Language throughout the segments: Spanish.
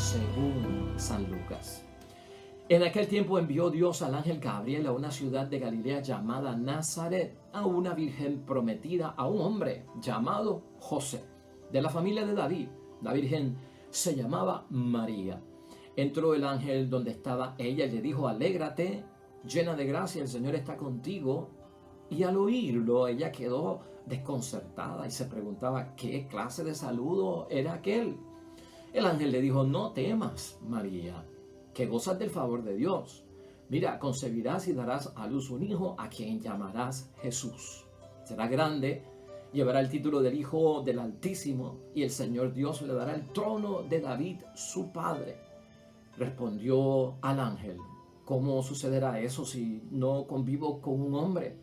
según San Lucas. En aquel tiempo envió Dios al ángel Gabriel a una ciudad de Galilea llamada Nazaret, a una virgen prometida a un hombre llamado José, de la familia de David. La virgen se llamaba María. Entró el ángel donde estaba ella y le dijo: alégrate, llena de gracia, el Señor está contigo. Y al oírlo, ella quedó desconcertada y se preguntaba qué clase de saludo era aquel. El ángel le dijo: no temas, María, que gozas del favor de Dios. Mira, concebirás y darás a luz un hijo a quien llamarás Jesús. Será grande, llevará el título del Hijo del Altísimo, y el Señor Dios le dará el trono de David, su padre. Respondió al ángel: ¿cómo sucederá eso si no convivo con un hombre?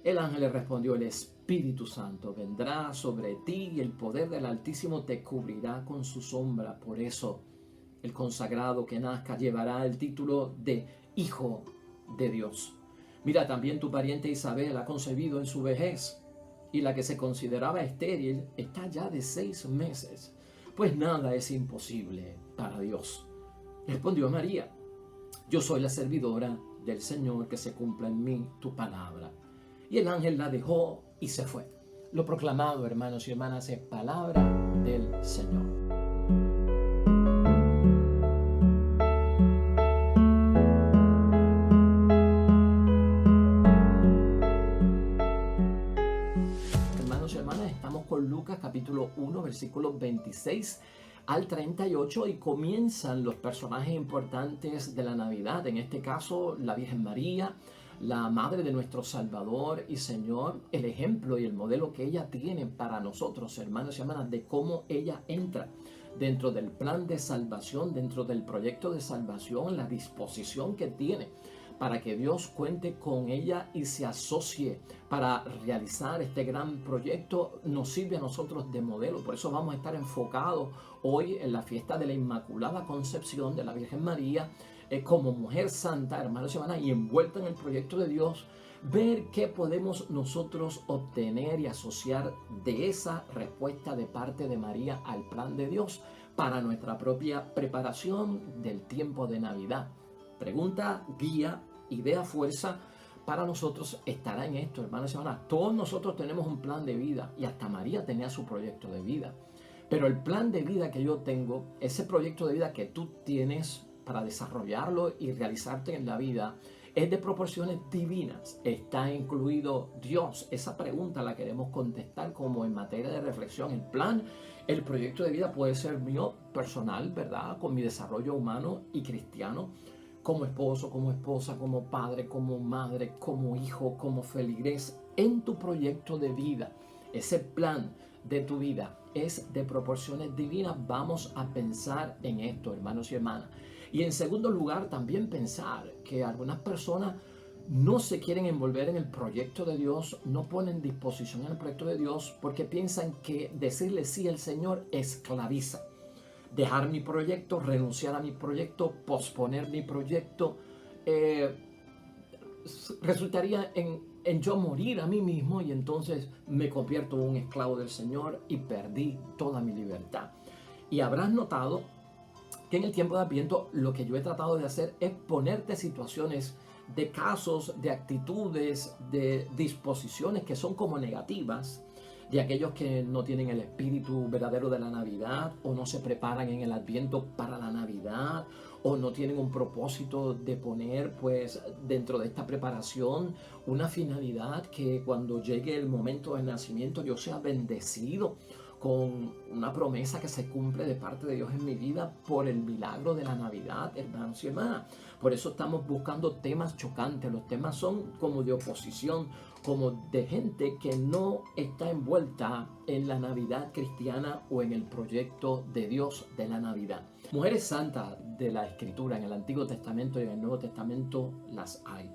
El ángel le respondió: el Espíritu Santo vendrá sobre ti y el poder del Altísimo te cubrirá con su sombra. Por eso el consagrado que nazca llevará el título de Hijo de Dios. Mira, también tu pariente Isabel ha concebido en su vejez, y la que se consideraba estéril está ya de 6 meses, pues nada es imposible para Dios. Respondió María: yo soy la servidora del Señor, que se cumpla en mí tu palabra. Y el ángel la dejó y se fue. Lo proclamado, hermanos y hermanas, es palabra del Señor. Hermanos y hermanas, estamos con Lucas capítulo 1, versículos 26 al 38, y comienzan los personajes importantes de la Navidad. En este caso, la Virgen María, la madre de nuestro Salvador y Señor, el ejemplo y el modelo que ella tiene para nosotros, hermanos y hermanas, de cómo ella entra dentro del plan de salvación, dentro del proyecto de salvación, la disposición que tiene para que Dios cuente con ella y se asocie para realizar este gran proyecto, nos sirve a nosotros de modelo. Por eso vamos a estar enfocados hoy en la fiesta de la Inmaculada Concepción de la Virgen María, como mujer santa, hermanos y hermanas, y envuelta en el proyecto de Dios, ver qué podemos nosotros obtener y asociar de esa respuesta de parte de María al plan de Dios para nuestra propia preparación del tiempo de Navidad. Pregunta, guía, idea, fuerza para nosotros estará en esto, hermanos y hermanas. Todos nosotros tenemos un plan de vida, y hasta María tenía su proyecto de vida. Pero el plan de vida que yo tengo, ese proyecto de vida que tú tienes para desarrollarlo y realizarte en la vida, es de proporciones divinas. ¿Está incluido Dios? Esa pregunta la queremos contestar como en materia de reflexión. El plan, el proyecto de vida puede ser mío personal, ¿verdad? Con mi desarrollo humano y cristiano, como esposo, como esposa, como padre, como madre, como hijo, como feligrés. En tu proyecto de vida, ese plan de tu vida es de proporciones divinas. Vamos a pensar en esto, hermanos y hermanas. Y en segundo lugar, también pensar que algunas personas no se quieren envolver en el proyecto de Dios, no ponen disposición en el proyecto de Dios porque piensan que decirle sí al Señor esclaviza. Dejar mi proyecto, renunciar a mi proyecto, posponer mi proyecto, resultaría en yo morir a mí mismo, y entonces me convierto en un esclavo del Señor y perdí toda mi libertad. Y habrás notado que en el tiempo de Adviento lo que yo he tratado de hacer es ponerte situaciones de casos, de actitudes, de disposiciones que son como negativas, de aquellos que no tienen el espíritu verdadero de la Navidad, o no se preparan en el Adviento para la Navidad, o no tienen un propósito de poner pues dentro de esta preparación una finalidad que cuando llegue el momento del nacimiento yo sea bendecido con una promesa que se cumple de parte de Dios en mi vida por el milagro de la Navidad, hermanos y hermanas. Por eso estamos buscando temas chocantes. Los temas son como de oposición, como de gente que no está envuelta en la Navidad cristiana o en el proyecto de Dios de la Navidad. Mujeres santas de la Escritura en el Antiguo Testamento y en el Nuevo Testamento las hay.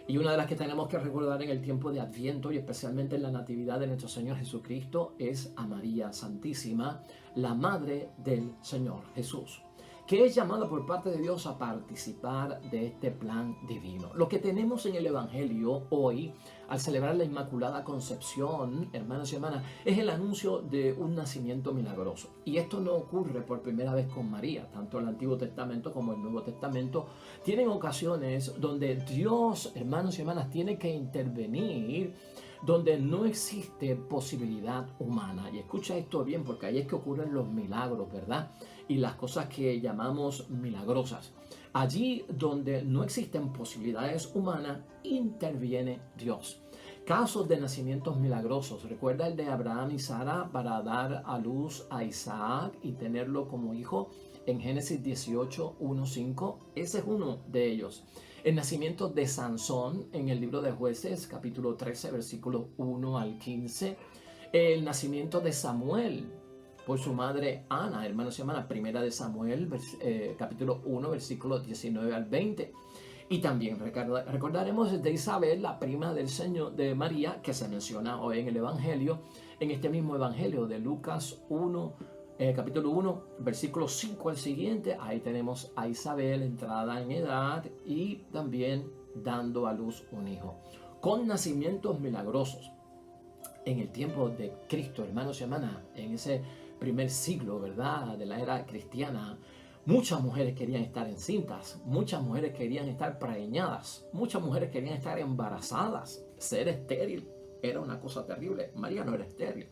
Y una de las que tenemos que recordar en el tiempo de Adviento, y especialmente en la Natividad de nuestro Señor Jesucristo, es a María Santísima, la Madre del Señor Jesús. que es llamada por parte de Dios a participar de este plan divino. Lo que tenemos en el Evangelio hoy, al celebrar la Inmaculada Concepción, hermanos y hermanas, es el anuncio de un nacimiento milagroso. Y esto no ocurre por primera vez con María. Tanto el Antiguo Testamento como el Nuevo Testamento tienen ocasiones donde Dios, hermanos y hermanas, tiene que intervenir donde no existe posibilidad humana. Y escucha esto bien, porque ahí es que ocurren los milagros, ¿verdad? Y las cosas que llamamos milagrosas. Allí donde no existen posibilidades humanas, interviene Dios. Casos de nacimientos milagrosos. Recuerda el de Abraham y Sara para dar a luz a Isaac y tenerlo como hijo en Génesis 18, 1, 5. Ese es uno de ellos. El nacimiento de Sansón en el libro de Jueces, capítulo 13, versículos 1 al 15. El nacimiento de Samuel por su madre Ana, hermanos y hermanas, primera de Samuel, capítulo 1, versículos 19 al 20. Y también recordaremos de Isabel, la prima del Señor, de María, que se menciona hoy en el Evangelio, en este mismo Evangelio de Lucas 1, capítulo 1, versículo 5 al siguiente. Ahí tenemos a Isabel entrada en edad y también dando a luz un hijo. Con nacimientos milagrosos. En el tiempo de Cristo, hermanos y hermanas, en ese primer siglo, ¿verdad?, de la era cristiana, muchas mujeres querían estar encintas, muchas mujeres querían estar preñadas, muchas mujeres querían estar embarazadas. Ser estéril era una cosa terrible. María no era estéril,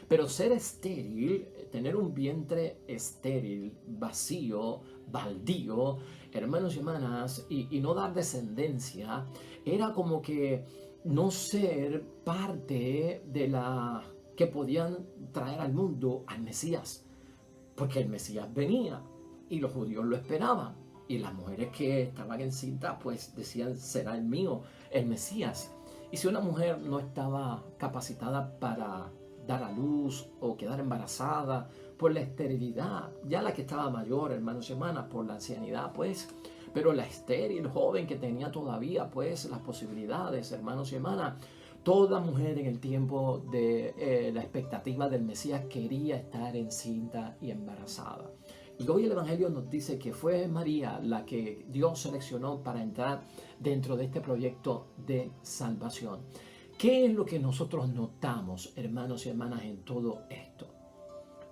pero ser estéril, tener un vientre estéril, vacío, baldío, hermanos y hermanas, y no dar descendencia, era como que no ser parte de la que podían traer al mundo al Mesías, porque el Mesías venía y los judíos lo esperaban, y las mujeres que estaban encintas pues decían: será el mío, el Mesías. Y si una mujer no estaba capacitada para dar a luz o quedar embarazada por la esterilidad, ya la que estaba mayor, hermanos y hermanas, por la ancianidad, pues, pero la estéril joven que tenía todavía pues las posibilidades, hermanos y hermanas, toda mujer en el tiempo de la expectativa del Mesías quería estar encinta y embarazada. Y hoy el Evangelio nos dice que fue María la que Dios seleccionó para entrar dentro de este proyecto de salvación. ¿Qué es lo que nosotros notamos, hermanos y hermanas, en todo esto?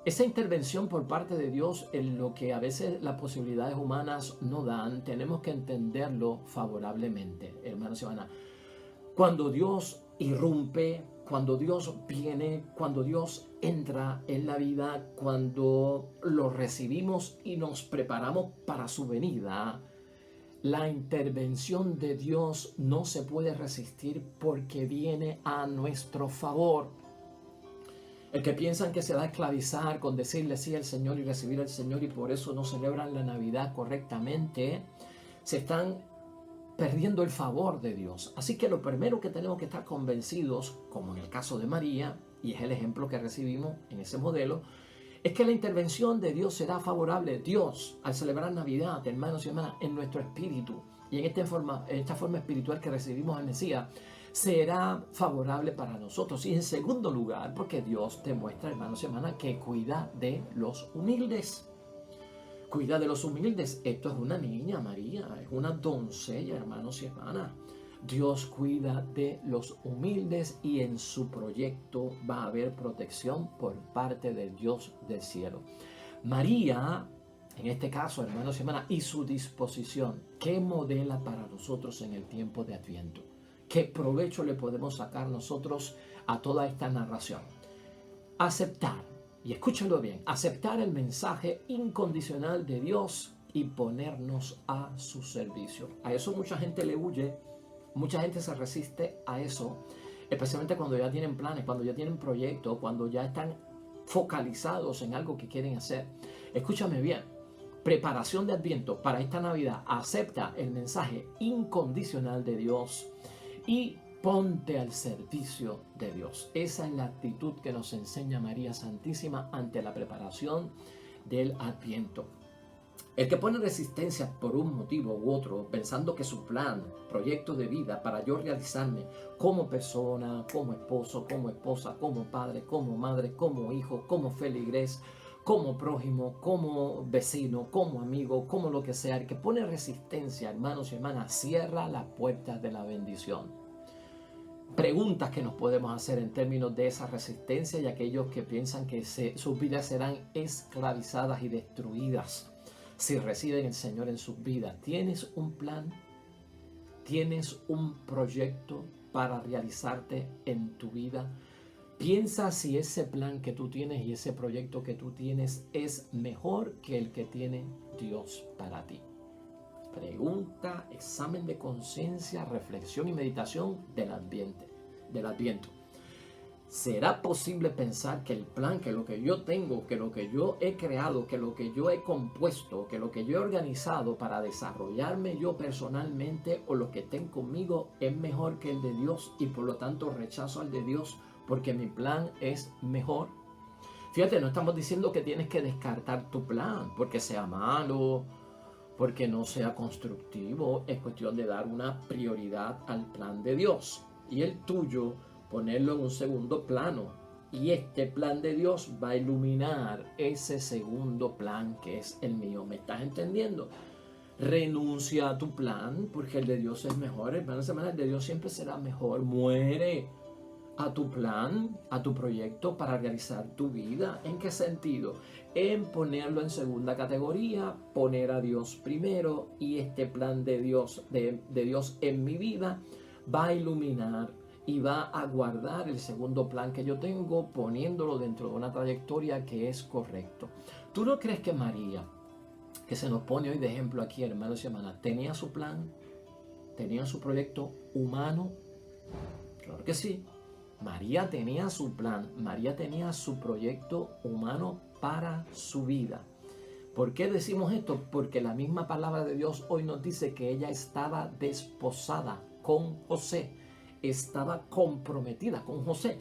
Esa intervención por parte de Dios en lo que a veces las posibilidades humanas no dan, tenemos que entenderlo favorablemente, hermanos y hermanas. Cuando Dios irrumpe, cuando Dios viene, cuando Dios entra en la vida, cuando lo recibimos y nos preparamos para su venida, la intervención de Dios no se puede resistir porque viene a nuestro favor. El que piensan que se va a esclavizar con decirle sí al Señor y recibir al Señor y por eso no celebran la Navidad correctamente, se están perdiendo el favor de Dios. Así que lo primero que tenemos que estar convencidos, como en el caso de María, y es el ejemplo que recibimos en ese modelo, es que la intervención de Dios será favorable. Dios, al celebrar Navidad, hermanos y hermanas, en nuestro espíritu y en esta forma espiritual que recibimos al Mesías, será favorable para nosotros. Y en segundo lugar, porque Dios demuestra, hermanos y hermanas, que cuida de los humildes. Cuida de los humildes. Esto es una niña, María, es una doncella, hermanos y hermanas. Dios cuida de los humildes y en su proyecto va a haber protección por parte del Dios del cielo. María, en este caso, hermanos y hermanas, y su disposición, ¿qué modela para nosotros en el tiempo de Adviento? ¿Qué provecho le podemos sacar nosotros a toda esta narración? Aceptar. Y escúchalo bien, aceptar el mensaje incondicional de Dios y ponernos a su servicio. A eso mucha gente le huye, mucha gente se resiste a eso, especialmente cuando ya tienen planes, cuando ya tienen proyectos, cuando ya están focalizados en algo que quieren hacer. Escúchame bien, preparación de Adviento para esta Navidad, acepta el mensaje incondicional de Dios y ponte al servicio de Dios. Esa es la actitud que nos enseña María Santísima ante la preparación del Adviento. El que pone resistencia por un motivo u otro, pensando que su plan, proyecto de vida para yo realizarme como persona, como esposo, como esposa, como padre, como madre, como hijo, como feligrés, como prójimo, como vecino, como amigo, como lo que sea. El que pone resistencia, hermanos y hermanas, cierra las puertas de la bendición. Preguntas que nos podemos hacer en términos de esa resistencia y aquellos que piensan que sus vidas serán esclavizadas y destruidas si reciben el Señor en sus vidas. ¿Tienes un plan? ¿Tienes un proyecto para realizarte en tu vida? Piensa si ese plan que tú tienes y ese proyecto que tú tienes es mejor que el que tiene Dios para ti. Pregunta, examen de conciencia, reflexión y meditación del Adviento. ¿Será posible pensar que el plan, que lo que yo tengo, que lo que yo he creado, que lo que yo he compuesto, que lo que yo he organizado para desarrollarme yo personalmente o lo que estén conmigo es mejor que el de Dios y por lo tanto rechazo al de Dios porque mi plan es mejor? Fíjate, no estamos diciendo que tienes que descartar tu plan porque sea malo, porque no sea constructivo. Es cuestión de dar una prioridad al plan de Dios y el tuyo ponerlo en un segundo plano. Y este plan de Dios va a iluminar ese segundo plan que es el mío. ¿Me estás entendiendo? Renuncia a tu plan porque el de Dios es mejor. Hermanos y hermanas, el de Dios siempre será mejor. Muere a tu plan, a tu proyecto para realizar tu vida. ¿En qué sentido? En ponerlo en segunda categoría, poner a Dios primero, y este plan de Dios, de Dios en mi vida va a iluminar y va a guardar el segundo plan que yo tengo, poniéndolo dentro de una trayectoria que es correcto. ¿Tú no crees que María, que se nos pone hoy de ejemplo aquí, hermanos y hermanas, tenía su plan, tenía su proyecto humano? Claro que sí. María tenía su plan, María tenía su proyecto humano para su vida. ¿Por qué decimos esto? Porque la misma palabra de Dios hoy nos dice que ella estaba desposada con José, estaba comprometida con José.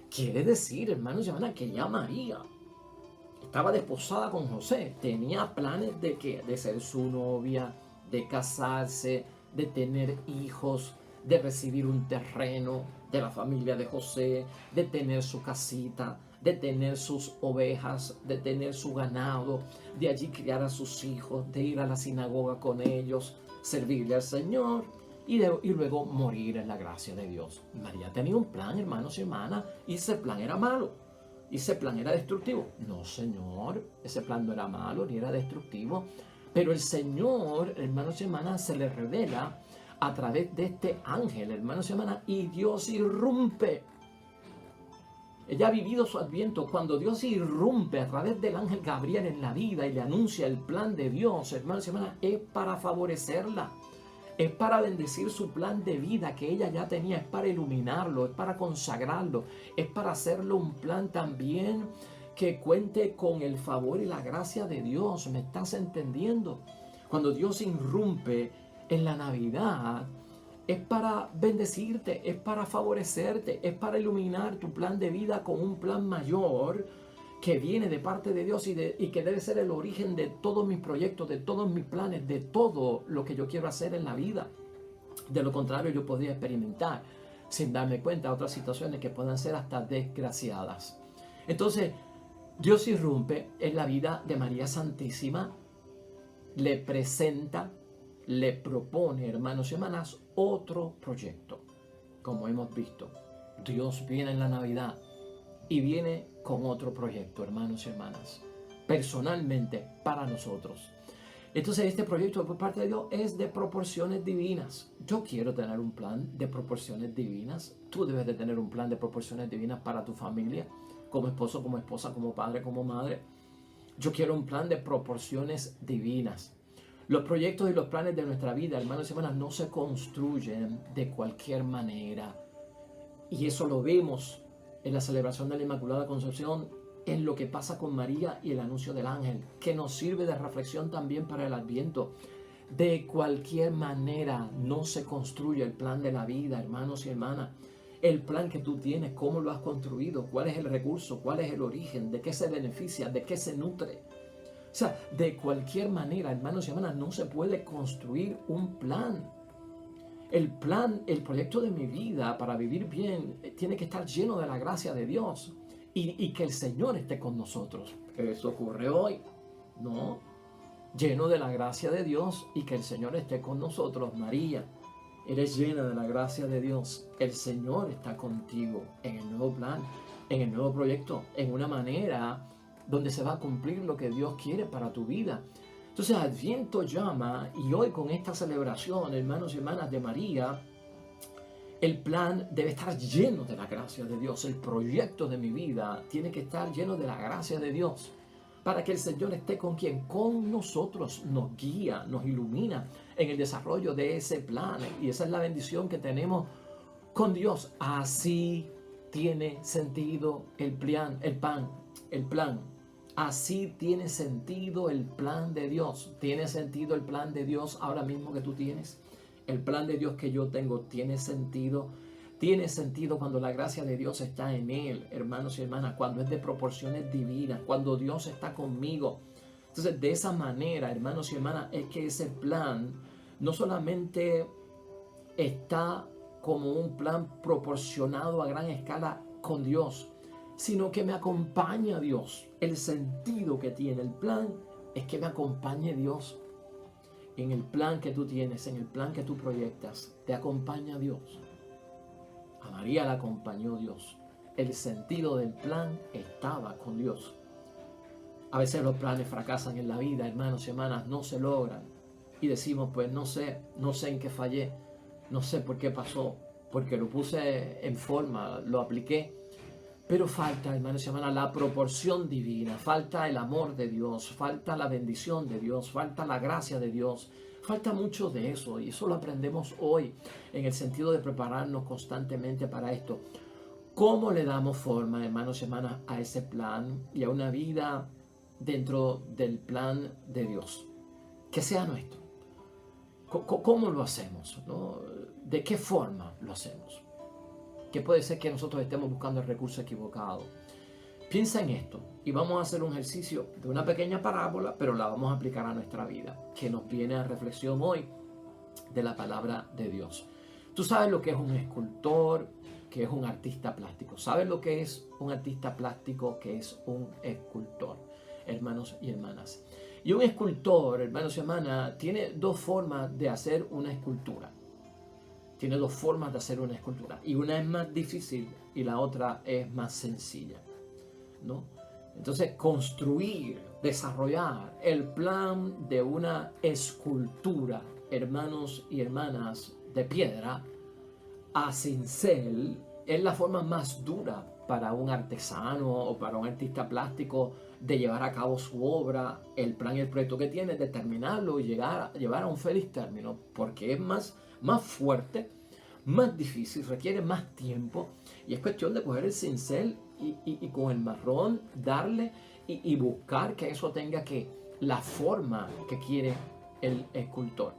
Quiere decir, hermanos y hermanas, que ya María estaba desposada con José, tenía planes de que, de ser su novia, de casarse, de tener hijos, de recibir un terreno de la familia de José, de tener su casita, de tener sus ovejas, de tener su ganado, de allí criar a sus hijos, de ir a la sinagoga con ellos, servirle al Señor y luego morir en la gracia de Dios. María tenía un plan, hermanos y hermanas, y ese plan era malo, y ese plan era destructivo. No, Señor, ese plan no era malo ni era destructivo, pero el Señor, hermanos y hermanas, se le revela a través de este ángel, hermanos y hermanas, y Dios irrumpe. Ella ha vivido su adviento cuando Dios irrumpe a través del ángel Gabriel en la vida y le anuncia el plan de Dios, hermanos y hermanas, es para favorecerla, es para bendecir su plan de vida que ella ya tenía, es para iluminarlo, es para consagrarlo, es para hacerlo un plan también que cuente con el favor y la gracia de Dios. ¿Me estás entendiendo? Cuando Dios irrumpe en la Navidad, es para bendecirte, es para favorecerte, es para iluminar tu plan de vida con un plan mayor que viene de parte de Dios y que debe ser el origen de todos mis proyectos, de todos mis planes, de todo lo que yo quiero hacer en la vida. De lo contrario, yo podría experimentar, sin darme cuenta, otras situaciones que puedan ser hasta desgraciadas. Entonces, Dios irrumpe en la vida de María Santísima, le presenta, le propone, hermanos y hermanas, otro proyecto. Como hemos visto, Dios viene en la Navidad y viene con otro proyecto, hermanos y hermanas, personalmente para nosotros. Entonces este proyecto por parte de Dios es de proporciones divinas. Yo quiero tener un plan de proporciones divinas. Tú debes de tener un plan de proporciones divinas para tu familia, como esposo, como esposa, como padre, como madre. Yo quiero un plan de proporciones divinas. Los proyectos y los planes de nuestra vida, hermanos y hermanas, no se construyen de cualquier manera. Y eso lo vemos en la celebración de la Inmaculada Concepción, en lo que pasa con María y el anuncio del ángel, que nos sirve de reflexión también para el Adviento. De cualquier manera no se construye el plan de la vida, hermanos y hermanas. El plan que tú tienes, cómo lo has construido, cuál es el recurso, cuál es el origen, de qué se beneficia, de qué se nutre. O sea, de cualquier manera, hermanos y hermanas, no se puede construir un plan. El plan, el proyecto de mi vida para vivir bien, tiene que estar lleno de la gracia de Dios. y que el Señor esté con nosotros. Eso ocurre hoy, ¿no? Lleno de la gracia de Dios y que el Señor esté con nosotros. María, eres llena de la gracia de Dios. El Señor está contigo en el nuevo plan, en el nuevo proyecto, en una manera donde se va a cumplir lo que Dios quiere para tu vida. Entonces Adviento llama, y hoy con esta celebración, hermanos y hermanas, de María, el plan debe estar lleno de la gracia de Dios. El proyecto de mi vida tiene que estar lleno de la gracia de Dios, para que el Señor esté con quien, con nosotros, nos guía, nos ilumina en el desarrollo de ese plan. Y esa es la bendición que tenemos con Dios. Así tiene sentido el plan. Así tiene sentido el plan de Dios. ¿Tiene sentido el plan de Dios ahora mismo que tú tienes? El plan de Dios que yo tengo tiene sentido. Tiene sentido cuando la gracia de Dios está en él, hermanos y hermanas, cuando es de proporciones divinas, cuando Dios está conmigo. Entonces, de esa manera, hermanos y hermanas, es que ese plan no solamente está como un plan proporcionado a gran escala con Dios, sino que me acompaña Dios. El sentido que tiene el plan es que me acompañe Dios. En el plan que tú tienes, en el plan que tú proyectas, te acompaña Dios. A María la acompañó Dios. El sentido del plan estaba con Dios. A veces los planes fracasan en la vida, hermanos y hermanas, no se logran. Y decimos, pues no sé en qué fallé, no sé por qué pasó, porque lo puse en forma, lo apliqué. Pero falta, hermanos y hermanas, la proporción divina, falta el amor de Dios, falta la bendición de Dios, falta la gracia de Dios. Falta mucho de eso y eso lo aprendemos hoy en el sentido de prepararnos constantemente para esto. ¿Cómo le damos forma, hermanos y hermanas, a ese plan y a una vida dentro del plan de Dios? Que sea nuestro. ¿Cómo lo hacemos? ¿No? ¿De qué forma lo hacemos? Que puede ser que nosotros estemos buscando el recurso equivocado. Piensa en esto y vamos a hacer un ejercicio de una pequeña parábola, pero la vamos a aplicar a nuestra vida, que nos viene a reflexión hoy de la palabra de Dios. Tú sabes lo que es un escultor, que es un artista plástico. ¿Sabes lo que es un artista plástico, que es un escultor, hermanos y hermanas? Y un escultor, hermanos y hermanas, tiene dos formas de hacer una escultura. Tiene dos formas de hacer una escultura. Y una es más difícil y la otra es más sencilla, ¿no? Entonces, construir, desarrollar el plan de una escultura, hermanos y hermanas, de piedra a cincel, es la forma más dura para un artesano o para un artista plástico de llevar a cabo su obra. El plan y el proyecto que tiene, de terminarlo y llevar a un feliz término, porque es más fuerte, más difícil, requiere más tiempo y es cuestión de coger el cincel y con el marrón darle y buscar que eso tenga la forma que quiere el escultor.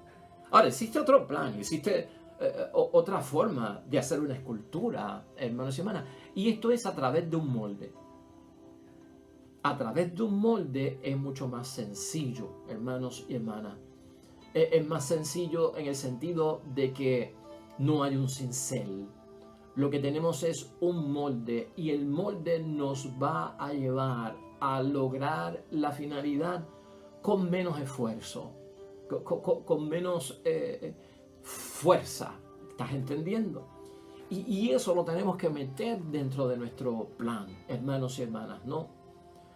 Ahora, existe otro plan, existe otra forma de hacer una escultura, hermanos y hermanas, y esto es a través de un molde. A través de un molde es mucho más sencillo, hermanos y hermanas. Es más sencillo en el sentido de que no hay un cincel. Lo que tenemos es un molde y el molde nos va a llevar a lograr la finalidad con menos esfuerzo, con menos fuerza. ¿Estás entendiendo? Y eso lo tenemos que meter dentro de nuestro plan, hermanos y hermanas, ¿no?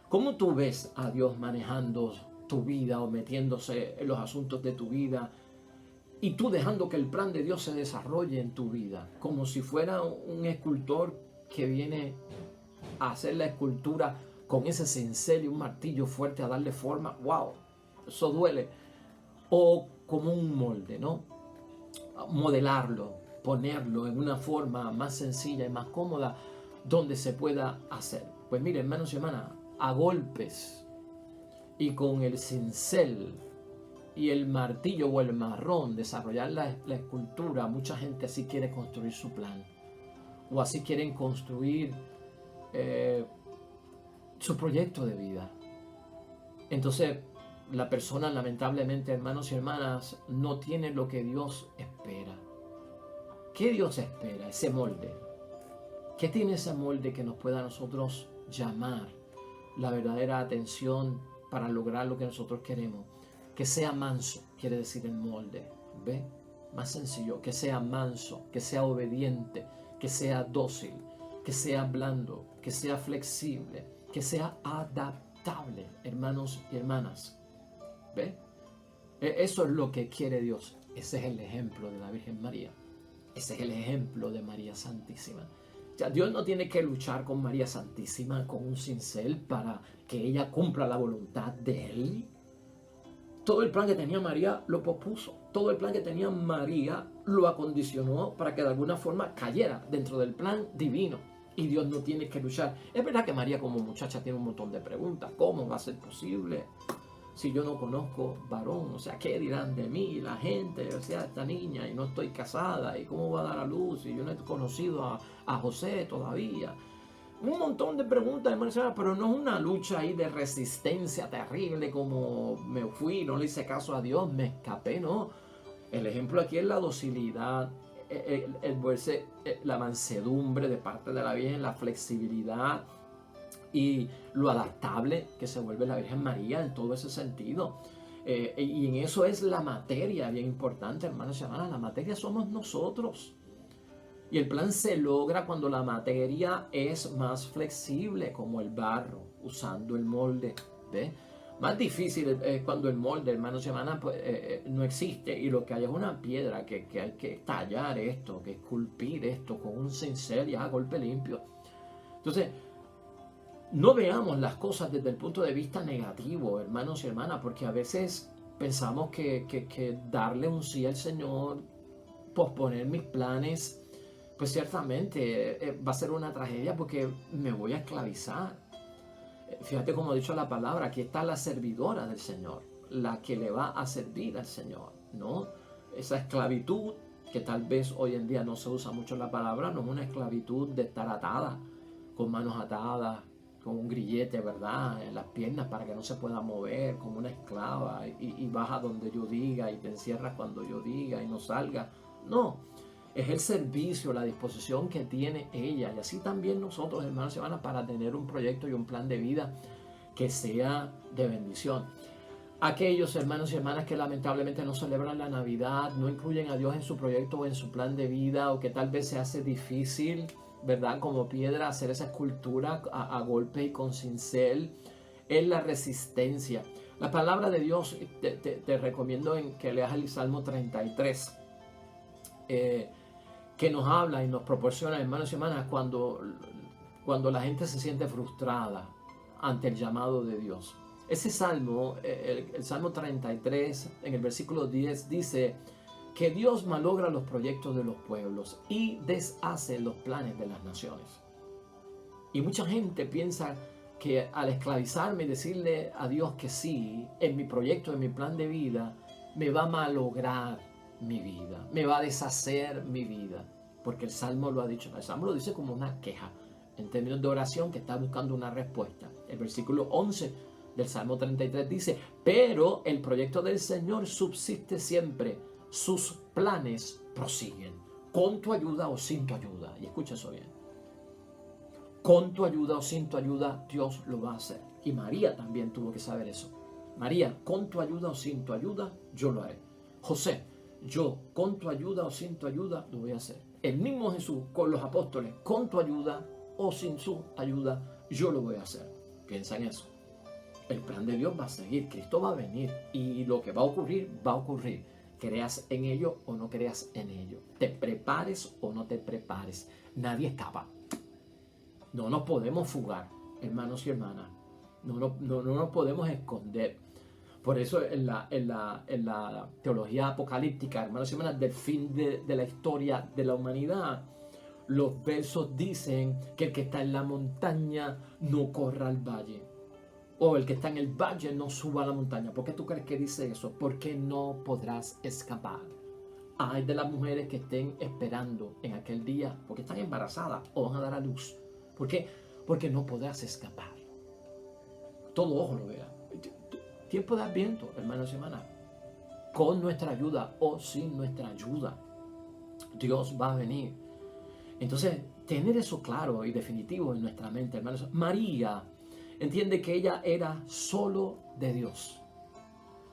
¿Cómo tú ves a Dios manejando tu vida o metiéndose en los asuntos de tu vida y tú dejando que el plan de Dios se desarrolle en tu vida? Como si fuera un escultor que viene a hacer la escultura con ese cincel y un martillo fuerte a darle forma. ¡Wow! Eso duele. O como un molde, ¿no? Modelarlo, ponerlo en una forma más sencilla y más cómoda donde se pueda hacer. Pues mire, hermanos y hermanas, a golpes y con el cincel y el martillo o el marrón desarrollar la escultura, mucha gente así quiere construir su plan o así quieren construir su proyecto de vida. Entonces la persona, lamentablemente, hermanos y hermanas, no tiene lo que Dios espera. ¿Qué Dios espera? Ese molde. ¿Qué tiene ese molde que nos pueda a nosotros llamar la verdadera atención para lograr lo que nosotros queremos. Que sea manso, quiere decir el molde. ¿Ve? Más sencillo, que sea manso, que sea obediente, que sea dócil, que sea blando, que sea flexible, que sea adaptable, hermanos y hermanas. ¿Ve? Eso es lo que quiere Dios. Ese es el ejemplo de la Virgen María. Ese es el ejemplo de María Santísima. Ya, Dios no tiene que luchar con María Santísima con un cincel para que ella cumpla la voluntad de Él. Todo el plan que tenía María lo pospuso. Todo el plan que tenía María lo acondicionó para que de alguna forma cayera dentro del plan divino. Y Dios no tiene que luchar. Es verdad que María como muchacha tiene un montón de preguntas. ¿Cómo va a ser posible si yo no conozco varón? O sea, ¿qué dirán de mí la gente? O sea, esta niña y no estoy casada. ¿Y cómo va a dar a luz? Y yo no he conocido a José todavía. Un montón de preguntas, hermano, pero no es una lucha ahí de resistencia terrible como me fui, no le hice caso a Dios, me escapé, no. El ejemplo aquí es la docilidad, la mansedumbre de parte de la Virgen, la flexibilidad y lo adaptable que se vuelve la Virgen María en todo ese sentido. Y en eso es la materia, bien importante, hermanos y hermanas, la materia somos nosotros. Y el plan se logra cuando la materia es más flexible, como el barro, usando el molde. ¿Ve? Más difícil es cuando el molde, hermanos y hermanas, pues, no existe y lo que hay es una piedra que hay que tallar esto, que esculpir esto con un cincel y a golpe limpio. Entonces, no veamos las cosas desde el punto de vista negativo, hermanos y hermanas, porque a veces pensamos que darle un sí al Señor, posponer mis planes, pues ciertamente va a ser una tragedia porque me voy a esclavizar. Fíjate como ha dicho la palabra, aquí está la servidora del Señor, la que le va a servir al Señor, ¿no? Esa esclavitud, que tal vez hoy en día no se usa mucho la palabra, no es una esclavitud de estar atada, con manos atadas, con un grillete, ¿verdad?, en las piernas para que no se pueda mover, como una esclava, y vas a donde yo diga, y te encierras cuando yo diga, y no salgas. No. Es el servicio, la disposición que tiene ella. Y así también nosotros, hermanos y hermanas, para tener un proyecto y un plan de vida que sea de bendición. Aquellos hermanos y hermanas que lamentablemente no celebran la Navidad, no incluyen a Dios en su proyecto o en su plan de vida, o que tal vez se hace difícil, ¿verdad?, como piedra hacer esa escultura a golpe y con cincel, es la resistencia. La palabra de Dios, te recomiendo que leas el Salmo 33. Que nos habla y nos proporciona, hermanos y hermanas, cuando la gente se siente frustrada ante el llamado de Dios. Ese salmo, el Salmo 33, en el versículo 10, dice que Dios malogra los proyectos de los pueblos y deshace los planes de las naciones. Y mucha gente piensa que al esclavizarme y decirle a Dios que sí, en mi proyecto, en mi plan de vida, me va a malograr mi vida, me va a deshacer mi vida, porque el Salmo lo ha dicho. El Salmo lo dice como una queja, en términos de oración que está buscando una respuesta. El versículo 11 del Salmo 33 dice: pero el proyecto del Señor subsiste siempre, sus planes prosiguen, con tu ayuda o sin tu ayuda. Y escucha eso bien, con tu ayuda o sin tu ayuda, Dios lo va a hacer. Y María también tuvo que saber eso. María, con tu ayuda o sin tu ayuda, yo lo haré. José, yo con tu ayuda o sin tu ayuda lo voy a hacer. El mismo Jesús con los apóstoles, con tu ayuda o sin su ayuda, yo lo voy a hacer. Piensa en eso. El plan de Dios va a seguir, Cristo va a venir y lo que va a ocurrir, va a ocurrir. Creas en ello o no creas en ello. Te prepares o no te prepares. Nadie escapa. No nos podemos fugar, hermanos y hermanas. No nos podemos esconder. Por eso en la teología apocalíptica, hermanos y hermanas, del fin de la historia de la humanidad, los versos dicen que el que está en la montaña no corra al valle, o el que está en el valle no suba a la montaña. ¿Por qué tú crees que dice eso? Porque no podrás escapar. Hay de las mujeres que estén esperando en aquel día porque están embarazadas o van a dar a luz. ¿Por qué? Porque no podrás escapar. Todo ojo lo vea. Tiempo de Adviento, hermanos y hermanas, con nuestra ayuda o sin nuestra ayuda, Dios va a venir. Entonces, tener eso claro y definitivo en nuestra mente, hermanos. María entiende que ella era solo de Dios.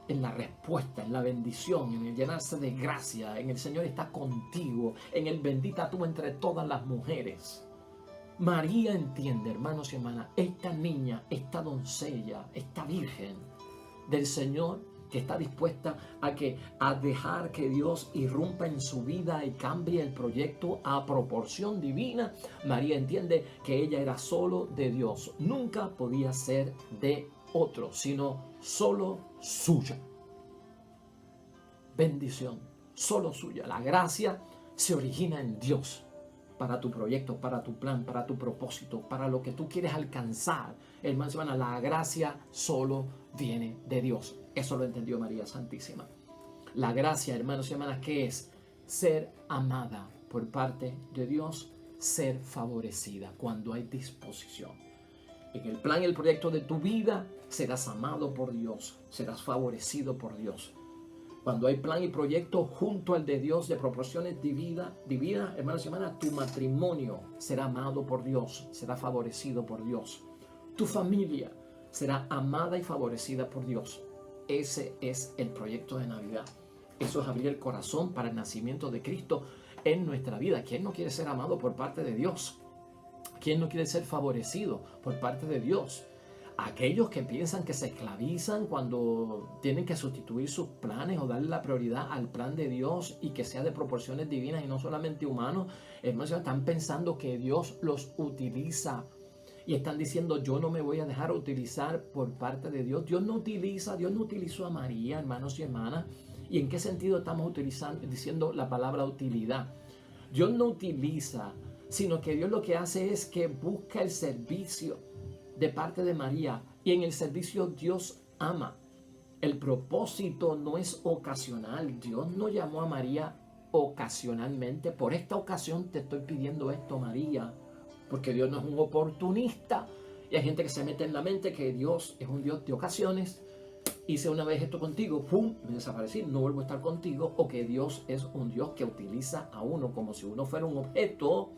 En la respuesta, en la bendición, en el llenarse de gracia, en el Señor está contigo, en el bendita tú entre todas las mujeres. María entiende, hermanos y hermanas, esta niña, esta doncella, esta virgen del Señor, que está dispuesta a dejar que Dios irrumpa en su vida y cambie el proyecto a proporción divina. María entiende que ella era solo de Dios. Nunca podía ser de otro, sino solo suya. Bendición, solo suya. La gracia se origina en Dios. Para tu proyecto, para tu plan, para tu propósito, para lo que tú quieres alcanzar. Hermanos y hermanas, la gracia solo viene de Dios. Eso lo entendió María Santísima. La gracia, hermanos y hermanas, ¿qué es? Ser amada por parte de Dios, ser favorecida cuando hay disposición. En el plan y el proyecto de tu vida, serás amado por Dios, serás favorecido por Dios. Cuando hay plan y proyecto junto al de Dios de proporciones divinas, hermanos y hermanas, tu matrimonio será amado por Dios, será favorecido por Dios. Tu familia será amada y favorecida por Dios. Ese es el proyecto de Navidad. Eso es abrir el corazón para el nacimiento de Cristo en nuestra vida. ¿Quién no quiere ser amado por parte de Dios? ¿Quién no quiere ser favorecido por parte de Dios? Aquellos que piensan que se esclavizan cuando tienen que sustituir sus planes o darle la prioridad al plan de Dios y que sea de proporciones divinas y no solamente humanos, están pensando que Dios los utiliza y están diciendo: yo no me voy a dejar utilizar por parte de Dios. Dios no utilizó a María, hermanos y hermanas. ¿Y en qué sentido estamos diciendo la palabra utilidad? Dios no utiliza, sino que Dios lo que hace es que busca el servicio de parte de María, y en el servicio Dios ama. El propósito no es ocasional. Dios no llamó a María ocasionalmente. Por esta ocasión te estoy pidiendo esto, María, porque Dios no es un oportunista. Y hay gente que se mete en la mente que Dios es un Dios de ocasiones. Hice una vez esto contigo, ¡pum!, me desaparecí, no vuelvo a estar contigo. O que Dios es un Dios que utiliza a uno como si uno fuera un objeto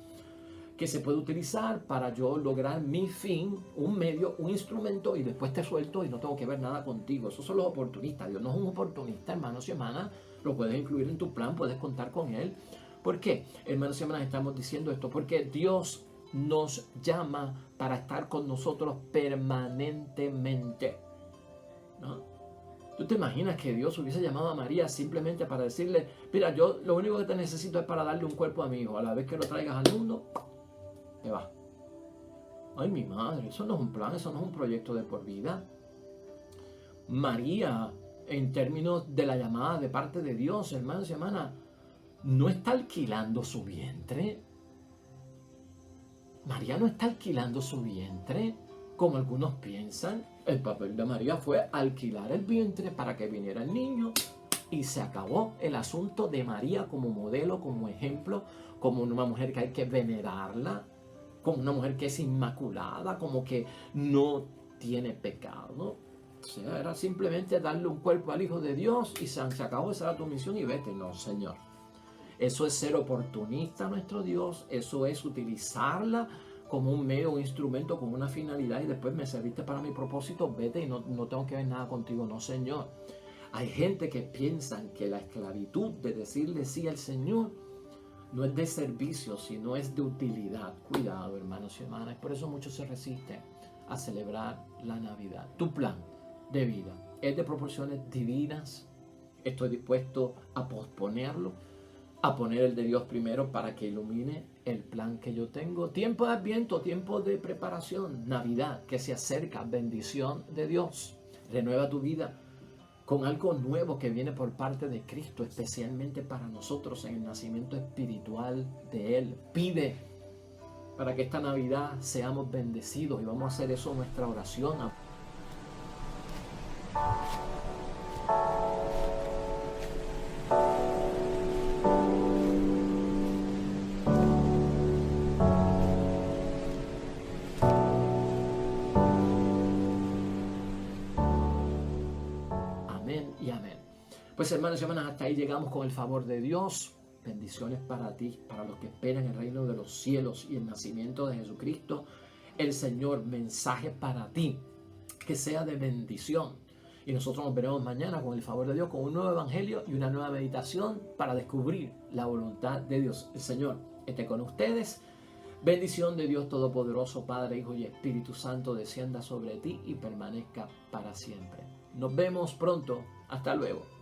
que se puede utilizar para yo lograr mi fin, un medio, un instrumento, y después te suelto y no tengo que ver nada contigo. Esos son los oportunistas. Dios no es un oportunista, hermanos y hermanas. Lo puedes incluir en tu plan, puedes contar con Él. ¿Por qué, hermanos y hermanas, estamos diciendo esto? Porque Dios nos llama para estar con nosotros permanentemente, ¿no? ¿Tú te imaginas que Dios hubiese llamado a María simplemente para decirle: mira, yo lo único que te necesito es para darle un cuerpo a mi hijo, a la vez que lo traigas al mundo, te va? Ay, mi madre, eso no es un plan, eso no es un proyecto de por vida. María, en términos de la llamada de parte de Dios, hermanos y hermanas, no está alquilando su vientre. María no está alquilando su vientre, como algunos piensan. El papel de María fue alquilar el vientre para que viniera el niño, y se acabó el asunto de María como modelo, como ejemplo, como una mujer que hay que venerarla, como una mujer que es inmaculada, como que no tiene pecado, ¿no? O sea, era simplemente darle un cuerpo al Hijo de Dios y se acabó. Esa era tu misión y vete. No, Señor. Eso es ser oportunista a nuestro Dios. Eso es utilizarla como un medio, un instrumento con una finalidad, y después me serviste para mi propósito, vete y no tengo que ver nada contigo. No, Señor. Hay gente que piensan que la esclavitud de decirle sí al Señor no es de servicio, sino es de utilidad. Cuidado, hermanos y hermanas. Por eso muchos se resisten a celebrar la Navidad. Tu plan de vida es de proporciones divinas. Estoy dispuesto a posponerlo, a poner el de Dios primero para que ilumine el plan que yo tengo. Tiempo de Adviento, tiempo de preparación, Navidad que se acerca, bendición de Dios. Renueva tu vida con algo nuevo que viene por parte de Cristo, especialmente para nosotros en el nacimiento espiritual de Él. Pide para que esta Navidad seamos bendecidos, y vamos a hacer eso en nuestra oración. Amén y amén. Pues, hermanos y hermanas, hasta ahí llegamos con el favor de Dios. bendiciones para ti, para los que esperan el reino de los cielos y el nacimiento de Jesucristo, el Señor. Mensaje para ti, que sea de bendición. Y nosotros nos veremos mañana con el favor de Dios, con un nuevo evangelio y una nueva meditación para descubrir la voluntad de Dios. El Señor esté con ustedes. Bendición de Dios Todopoderoso, Padre, Hijo y Espíritu Santo, descienda sobre ti y permanezca para siempre. Nos vemos pronto. Hasta luego.